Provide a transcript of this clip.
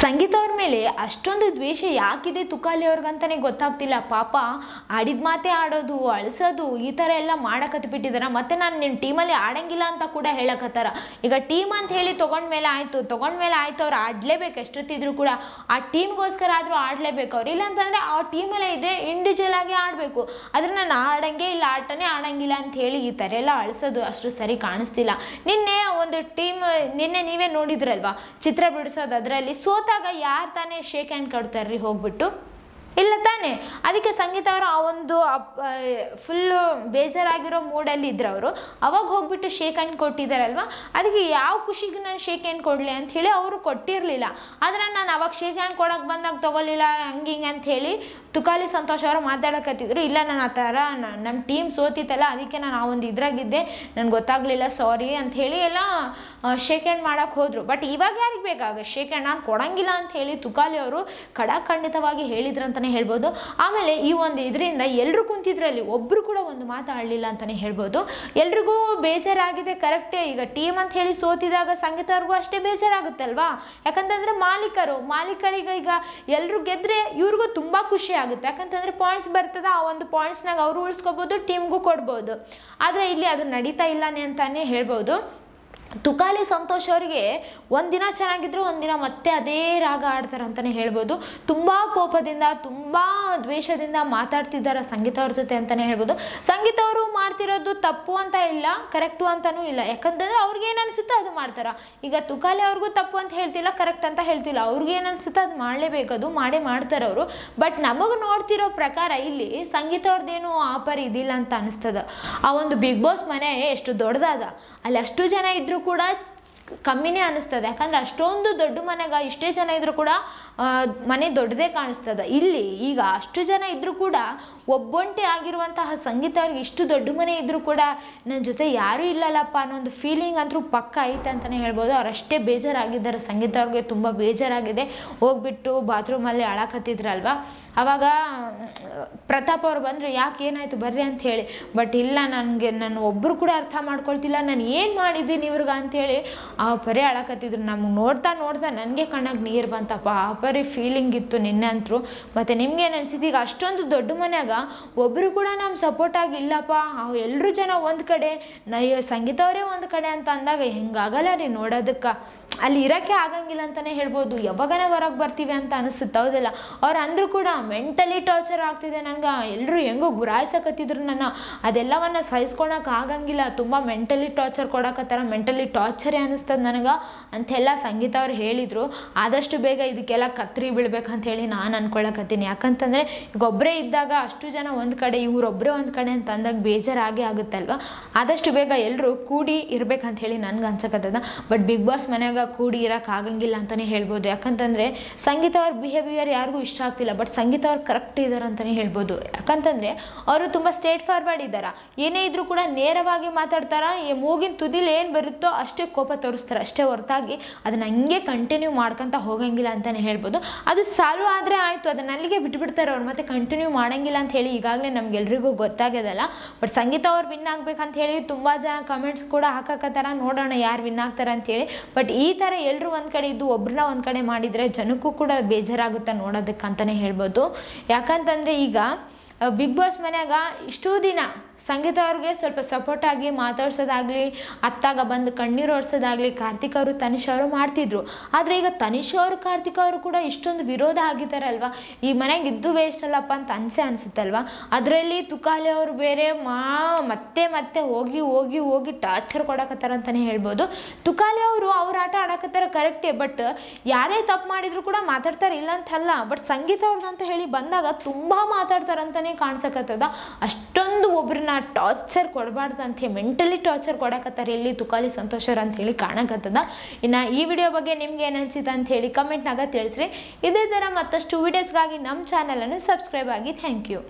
ಸಂಗೀತ ಅವ್ರ ಮೇಲೆ ಅಷ್ಟೊಂದು ದ್ವೇಷ ಯಾಕಿದೆ ತುಕಾಲಿ ಅವ್ರಿಗಂತಾನೆ ಗೊತ್ತಾಗ್ತಿಲ್ಲ. ಪಾಪ ಆಡಿದ ಮಾತೆ ಆಡೋದು, ಅಳಿಸೋದು, ಈ ಥರ ಎಲ್ಲ ಮಾಡಕತ್ಬಿಟ್ಟಿದಾರ. ಮತ್ತೆ ನಾನು ನಿನ್ನ ಟೀಮಲ್ಲಿ ಆಡಂಗಿಲ್ಲ ಅಂತ ಕೂಡ ಹೇಳಕತ್ತಾರ. ಈಗ ಟೀಮ್ ಅಂತ ಹೇಳಿ ತೊಗೊಂಡ್ಮೇಲೆ ಆಯ್ತು ಅವ್ರು ಆಡಲೇಬೇಕು. ಎಷ್ಟೊತ್ತಿದ್ರು ಕೂಡ ಆ ಟೀಮ್ಗೋಸ್ಕರ ಆದರೂ ಆಡಲೇಬೇಕು ಅವ್ರು. ಇಲ್ಲಾಂತಂದರೆ ಆ ಟೀಮಲ್ಲೇ ಇದೆ, ಇಂಡಿವಿಜುವಲ್ ಆಗಿ ಆಡಬೇಕು. ಆದರೆ ನಾನು ಆಡಂಗೆ ಇಲ್ಲ, ಆಟನೇ ಆಡಂಗಿಲ್ಲ ಅಂತ ಹೇಳಿ ಈ ಥರ ಎಲ್ಲ ಅಳಿಸೋದು ಅಷ್ಟು ಸರಿ ಕಾಣಿಸ್ತಿಲ್ಲ. ನಿನ್ನೆ ಒಂದು ಟೀಮ್, ನಿನ್ನೆ ನೀವೇ ನೋಡಿದ್ರಲ್ವಾ ಚಿತ್ರ ಬಿಡಿಸೋದು, ಅದರಲ್ಲಿ ಸೋತಾಗ ಯಾರು ತಾನೇ ಶೇಕ್ ಹ್ಯಾಂಡ್ ಕೊಡ್ತಾರ್ರಿ ಹೋಗ್ಬಿಟ್ಟು? ಇಲ್ಲ ತಾನೆ. ಅದಕ್ಕೆ ಸಂಗೀತ ಅವರು ಆ ಒಂದು ಫುಲ್ಲು ಬೇಜಾರಾಗಿರೋ ಮೂಡಲ್ಲಿ ಇದ್ರು ಅವರು. ಅವಾಗ ಹೋಗ್ಬಿಟ್ಟು ಶೇಕ್ ಹ್ಯಾಂಡ್ ಕೊಟ್ಟಿದ್ದಾರಲ್ವ, ಅದಕ್ಕೆ ಯಾವ ಖುಷಿಗೆ ನಾನು ಶೇಕ್ ಹ್ಯಾಂಡ್ ಕೊಡಲಿ ಅಂತ ಹೇಳಿ ಅವರು ಕೊಟ್ಟಿರಲಿಲ್ಲ. ಆದರೆ ನಾನು ಅವಾಗ ಶೇಕ್ ಹ್ಯಾಂಡ್ ಕೊಡೋಕೆ ಬಂದಾಗ ತೊಗೊಲಿಲ್ಲ ಹಂಗಿಂಗೆ ಅಂತ ಹೇಳಿ ತುಕಾಲಿ ಸಂತೋಷ್ ಅವರು ಮಾತಾಡಕತ್ತಿದ್ರು. ಇಲ್ಲ ನಾನು ಆ ಥರ ನಮ್ಮ ಟೀಮ್ ಸೋತಿತ್ತಲ್ಲ, ಅದಕ್ಕೆ ನಾನು ಆ ಒಂದು ಇದ್ರಾಗಿದ್ದೆ, ನನಗೆ ಗೊತ್ತಾಗಲಿಲ್ಲ, ಸಾರಿ ಅಂತ ಹೇಳಿ ಎಲ್ಲ ಶೇಕ್ ಹ್ಯಾಂಡ್ ಮಾಡೋಕ್ಕೆ ಹೋದರು. ಬಟ್ ಇವಾಗ ಯಾರಿಗೆ ಬೇಕಾಗ ಶೇಕ್ ಹ್ಯಾಂಡ್? ನಾನು ಕೊಡಂಗಿಲ್ಲ ಅಂತ ಹೇಳಿ ತುಕಾಲಿ ಅವರು ಖಡಾಖಂಡಿತವಾಗಿ ಹೇಳಿದ್ರಂತ ಹೇಳ್ಬೋದು. ಆಮೇಲೆ ಈ ಒಂದು ಇದರಿಂದ ಎಲ್ಲರೂ ಕುಂತಿದ್ರಲ್ಲಿ ಒಬ್ರು ಕೂಡ ಒಂದು ಮಾತಾಡಲಿಲ್ಲ ಅಂತಾನೆ ಹೇಳ್ಬೋದು. ಎಲ್ರಿಗೂ ಬೇಜಾರಾಗಿದೆ, ಕರೆಕ್ಟೇ. ಈಗ ಟೀಮ್ ಅಂತ ಹೇಳಿ ಸೋತಿದಾಗ ಸಂಗೀತ ಅವ್ರಿಗೂ ಅಷ್ಟೇ ಬೇಜಾರಾಗುತ್ತಲ್ವಾ? ಯಾಕಂತಂದ್ರೆ ಮಾಲೀಕರಿಗೆ ಈಗ ಎಲ್ಲರೂ ಗೆದ್ರೆ ಇವ್ರಿಗೂ ತುಂಬಾ ಖುಷಿ ಆಗುತ್ತೆ. ಯಾಕಂತಂದ್ರೆ ಪಾಯಿಂಟ್ಸ್ ಬರ್ತದ, ಆ ಒಂದು ಪಾಯಿಂಟ್ಸ್ನಾಗ ಅವರು ಉಳಿಸ್ಕೋಬಹುದು, ಟೀಮ್ಗೂ ಕೊಡ್ಬೋದು. ಆದ್ರೆ ಇಲ್ಲಿ ಅದು ನಡೀತಾ ಇಲ್ಲಾನೆ ಅಂತಾನೆ ಹೇಳ್ಬೋದು. ತುಕಾಲಿ ಸಂತೋಷ್ ಅವರಿಗೆ ಒಂದಿನ ಚೆನ್ನಾಗಿದ್ರು, ಒಂದಿನ ಮತ್ತೆ ಅದೇ ರಾಗ ಆಡ್ತಾರೆ ಅಂತಾನೆ ಹೇಳ್ಬೋದು. ತುಂಬಾ ಕೋಪದಿಂದ, ತುಂಬಾ ದ್ವೇಷದಿಂದ ಮಾತಾಡ್ತಿದ್ದಾರೆ ಸಂಗೀತ ಅವ್ರ ಜೊತೆ ಅಂತಾನೆ ಹೇಳ್ಬೋದು. ಸಂಗೀತ ಅವರು ಮಾಡ್ತಿರೋದು ತಪ್ಪು ಅಂತ ಇಲ್ಲ, ಕರೆಕ್ಟು ಅಂತಾನೂ ಇಲ್ಲ. ಯಾಕಂತಂದ್ರೆ ಅವ್ರಿಗೆ ಏನು ಅನ್ಸುತ್ತೋ ಅದು ಮಾಡ್ತಾರ. ಈಗ ತುಕಾಲಿ ಅವ್ರಿಗೂ ತಪ್ಪು ಅಂತ ಹೇಳ್ತಿಲ್ಲ, ಕರೆಕ್ಟ್ ಅಂತ ಹೇಳ್ತಿಲ್ಲ. ಅವ್ರಿಗೆ ಏನು ಅನ್ಸುತ್ತೋ ಅದು ಮಾಡಲೇಬೇಕು, ಅದು ಮಾಡೇ ಮಾಡ್ತಾರೆ ಅವರು. ಬಟ್ ನಮಗ್ ನೋಡ್ತಿರೋ ಪ್ರಕಾರ ಇಲ್ಲಿ ಸಂಗೀತ ಅವ್ರದ್ದೇನು ಆಪರ್ ಇದಿಲ್ಲ ಅಂತ ಅನಿಸ್ತದ. ಆ ಒಂದು ಬಿಗ್ ಬಾಸ್ ಮನೆ ಎಷ್ಟು ದೊಡ್ಡದಾದ, ಅಲ್ಲಿ ಅಷ್ಟು ಜನ ಇದ್ರು ಕೂಡ ಕಮ್ಮಿನೇ ಅನಿಸ್ತದೆ. ಯಾಕಂದ್ರೆ ಅಷ್ಟೊಂದು ದೊಡ್ಡ ಮನೆಗ ಇಷ್ಟೇ ಜನ ಇದ್ರು ಕೂಡ ಮನೆ ದೊಡ್ಡದೇ ಕಾಣಿಸ್ತದ. ಇಲ್ಲಿ ಈಗ ಅಷ್ಟು ಜನ ಇದ್ರು ಕೂಡ ಒಬ್ಬೊಂಟಿ ಆಗಿರುವಂತಹ ಸಂಗೀತ ಅವ್ರಿಗೆ ಇಷ್ಟು ದೊಡ್ಡ ಮನೆ ಇದ್ರು ಕೂಡ ನನ್ನ ಜೊತೆ ಯಾರೂ ಇಲ್ಲಲ್ಲಪ್ಪ ಅನ್ನೋ ಒಂದು ಫೀಲಿಂಗ್ ಅಂತೂ ಪಕ್ಕ ಐತೆ ಅಂತಲೇ ಹೇಳ್ಬೋದು. ಅವರಷ್ಟೇ ಬೇಜಾರಾಗಿದ್ದಾರೆ. ಸಂಗೀತ ಅವ್ರಿಗೆ ತುಂಬ ಬೇಜಾರಾಗಿದೆ. ಹೋಗ್ಬಿಟ್ಟು ಬಾತ್ರೂಮಲ್ಲಿ ಅಳಕತ್ತಿದ್ರಲ್ವ, ಅವಾಗ ಪ್ರತಾಪ್ ಅವ್ರು ಬಂದರು, ಯಾಕೆ ಏನಾಯಿತು ಬರ್ರಿ ಅಂತ ಹೇಳಿ. ಬಟ್ ಇಲ್ಲ, ನಾನು ಒಬ್ಬರು ಕೂಡ ಅರ್ಥ ಮಾಡ್ಕೊಳ್ತಿಲ್ಲ, ನಾನು ಏನು ಮಾಡಿದ್ದೀನಿ ಇವ್ರಿಗೆ ಅಂಥೇಳಿ ಆ ಪರಿ ಅಳಕತ್ತಿದ್ರು. ನಮ್ಗೆ ನೋಡ್ತಾ ನನಗೆ ಕಣ್ಣಾಗ ನೀರು ಬಂತಪ್ಪ. ಆ ಪರಿ ಫೀಲಿಂಗ್ ಇತ್ತು ನಿನ್ನೆ ಅಂತರೂ. ಮತ್ತು ನಿಮ್ಗೇನು ಅನ್ಸಿತ್ತು? ಈಗ ಅಷ್ಟೊಂದು ದೊಡ್ಡ ಮನ್ಯಾಗ ಒಬ್ಬರು ಕೂಡ ನಮ್ಮ ಸಪೋರ್ಟ್ ಆಗಿಲ್ಲಪ್ಪ, ಎಲ್ಲರೂ ಜನ ಒಂದು ಕಡೆ, ಸಂಗೀತ ಅವರೇ ಒಂದು ಕಡೆ ಅಂತ ಅಂದಾಗ ಹೆಂಗಾಗಲ್ಲ ರೀ ನೋಡೋದಕ್ಕೆ. ಅಲ್ಲಿ ಇರೋಕ್ಕೆ ಆಗಂಗಿಲ್ಲ ಅಂತಲೇ ಹೇಳ್ಬೋದು. ಯಾವಾಗನೇ ಹೊರಗೆ ಬರ್ತೀವಿ ಅಂತ ಅನಿಸುತ್ತೆ, ಹೌದಲ್ಲ? ಅವ್ರು ಅಂದರೂ ಕೂಡ ಮೆಂಟಲಿ ಟಾರ್ಚರ್ ಆಗ್ತಿದೆ ನನಗೆ, ಎಲ್ಲರೂ ಹೆಂಗೋ ಗುರಾಯಿಸಕತ್ತಿದ್ರು ನನ್ನ, ಅದೆಲ್ಲವನ್ನು ಸಹಿಸ್ಕೊಳಕ್ಕೆ ಆಗಂಗಿಲ್ಲ, ತುಂಬ ಮೆಂಟಲಿ ಟಾರ್ಚರ್ ಕೊಡಕತ್ತಾರ, ಮೆಂಟಲಿ ಟಾರ್ಚರೇ ಅನ್ನಿಸ್ತದೆ ನನಗೆ ಅಂತೆಲ್ಲ ಸಂಗೀತ ಅವ್ರು ಹೇಳಿದರು. ಆದಷ್ಟು ಬೇಗ ಇದಕ್ಕೆಲ್ಲ ಕತ್ರಿ ಬೀಳ್ಬೇಕಂತ ಹೇಳಿ ನಾನು ಅನ್ಕೊಳಕತ್ತೀನಿ. ಯಾಕಂತಂದರೆ ಈಗ ಒಬ್ಬರೇ ಇದ್ದಾಗ ಅಷ್ಟು ಜನ ಒಂದು ಕಡೆ, ಇವರೊಬ್ಬರೇ ಒಂದು ಕಡೆ ಅಂತ ಅಂದಾಗ ಬೇಜಾರಾಗೇ ಆಗುತ್ತಲ್ವ. ಆದಷ್ಟು ಬೇಗ ಎಲ್ಲರೂ ಕೂಡಿ ಇರ್ಬೇಕಂತ ಹೇಳಿ ನನ್ಗೆ ಅನ್ಸಕತ್ತದ. ಬಟ್ ಬಿಗ್ ಬಾಸ್ ಮನ್ಯಾಗ ಕೂಡಿ ಇರೋಕೆ ಆಗಂಗಿಲ್ಲ ಅಂತಲೇ ಹೇಳ್ಬೋದು. ಯಾಕಂತಂದರೆ ಸಂಗೀತ ಅವ್ರ ಬಿಹೇವಿಯರ್ ಯಾರಿಗೂ ಇಷ್ಟ ಆಗ್ತಿಲ್ಲ. ಬಟ್ ಸಂಗೀತ ಅವ್ರು ಕರೆಕ್ಟ್ ಇದ್ದಾರೆ ಅಂತಲೇ ಹೇಳ್ಬೋದು. ಯಾಕಂತಂದರೆ ಅವರು ತುಂಬ ಸ್ಟ್ರೇಟ್ ಫಾರ್ವರ್ಡ್ ಇದ್ದಾರೆ. ಏನೇ ಇದ್ರೂ ಕೂಡ ನೇರವಾಗಿ ಮಾತಾಡ್ತಾರೆ. ಈ ಮೂಗಿನ ತುದಿಲಿ ಏನು ಬರುತ್ತೋ ಅಷ್ಟೇ ಕೋಪ ತೋರಿಸ್ತಾರೆ, ಅಷ್ಟೇ ಹೊರತಾಗಿ ಅದನ್ನ ಹಂಗೆ ಕಂಟಿನ್ಯೂ ಮಾಡ್ಕೊತ ಹೋಗಂಗಿಲ್ಲ ಅಂತಲೇ ಹೇಳ್ಬೋದು. ಅದು ಸಾಲ್ವ್ ಆದರೆ ಆಯಿತು, ಅದನ್ನ ಅಲ್ಲಿಗೆ ಬಿಟ್ಬಿಡ್ತಾರೆ ಅವ್ರು, ಮತ್ತೆ ಕಂಟಿನ್ಯೂ ಮಾಡಂಗಿಲ್ಲ ಅಂತ ಹೇಳಿ ಈಗಾಗಲೇ ನಮ್ಗೆಲ್ರಿಗೂ ಗೊತ್ತಾಗ್ಯದಲ್ಲ. ಬಟ್ ಸಂಗೀತ ಅವ್ರು ವಿನ್ ಆಗ್ಬೇಕಂತ ಹೇಳಿ ತುಂಬ ಜನ ಕಮೆಂಟ್ಸ್ ಕೂಡ ಹಾಕಕತ್ತಾರ, ನೋಡೋಣ ಯಾರು ವಿನ್ ಆಗ್ತಾರೆ ಅಂತೇಳಿ. ಬಟ್ ಈ ಥರ ಎಲ್ಲರೂ ಒಂದು ಕಡೆ ಇದ್ದು ಒಬ್ರನ್ನ ಒಂದು ಕಡೆ ಮಾಡಿದರೆ ಜನಕ್ಕೂ ಕೂಡ ಬೇಜಾರಾಗುತ್ತೆ ನೋಡೋದಕ್ಕೆ ಅಂತಲೇ ಹೇಳ್ಬೋದು. ಯಾಕಂತಂದರೆ ಈಗ ಬಿಗ್ ಬಾಸ್ ಮನ್ಯಾಗ ಇಷ್ಟೂ ದಿನ ಸಂಗೀತ ಅವ್ರಿಗೆ ಸ್ವಲ್ಪ ಸಪೋರ್ಟ್ ಆಗಿ ಮಾತಾಡ್ಸೋದಾಗಲಿ, ಅತ್ತಾಗ ಬಂದು ಕಣ್ಣೀರು ಒರೆಸೋದಾಗಲಿ ಕಾರ್ತಿಕ್ ಅವರು ತನಿಷ್ ಅವರು ಮಾಡ್ತಿದ್ರು. ಆದರೆ ಈಗ ತನಿಷ್ ಅವರು ಕಾರ್ತಿಕ್ ಅವರು ಕೂಡ ಇಷ್ಟೊಂದು ವಿರೋಧ ಆಗಿದ್ದಾರಲ್ವ, ಈ ಮನೆಗೆ ಇದ್ದು ವೇಸ್ಟ್ ಅಲ್ಲಪ್ಪ ಅಂತ ಅನ್ಸುತ್ತಲ್ವ. ಅದರಲ್ಲಿ ತುಕಾಲಿ ಅವರು ಬೇರೆ ಮತ್ತೆ ಹೋಗಿ ಟಾರ್ಚರ್ ಕೊಡಕತ್ತಾರ ಅಂತಲೇ ಹೇಳ್ಬೋದು. ತುಕಾಲಿ ಅವರು ಅವ್ರ ಆಟ ಆಡಕತ್ತಾರ ಕರೆಕ್ಟೇ, ಬಟ್ ಯಾರೇ ತಪ್ಪು ಮಾಡಿದ್ರು ಕೂಡ ಮಾತಾಡ್ತಾರೆ, ಇಲ್ಲ ಅಂತಲ್ಲ. ಬಟ್ ಸಂಗೀತ ಅವ್ರದಂತ ಹೇಳಿ ಬಂದಾಗ ತುಂಬ ಮಾತಾಡ್ತಾರಂತಲೇ ಕಾಣಿಸಕತ್ತದ. ಅಷ್ಟೊಂದು ಒಬ್ರನ್ನ ಟಾರ್ಚರ್ ಕೊಡಬಾರ್ದು ಅಂತ ಹೇಳಿ ಮೆಂಟಲಿ ಟಾರ್ಚರ್ ಕೊಡಕತ್ತಾರೆ ಇಲ್ಲಿ ತುಕಾಲಿ ಸಂತೋಷ್ ಅವ್ರು ಅಂತ ಹೇಳಿ ಕಾಣಕತ್ತದ. ಇನ್ನು ಈ ವಿಡಿಯೋ ಬಗ್ಗೆ ನಿಮ್ಗೆ ಏನು ಅನಿಸಿತು ಅಂತ ಹೇಳಿ ಕಮೆಂಟ್ನಾಗ ತಿಳಿಸ್ರಿ. ಇದೇ ಥರ ಮತ್ತಷ್ಟು ವಿಡಿಯೋಸ್ಗಾಗಿ ನಮ್ಮ ಚಾನಲನ್ನು ಸಬ್ಸ್ಕ್ರೈಬ್ ಆಗಿ. Thank you.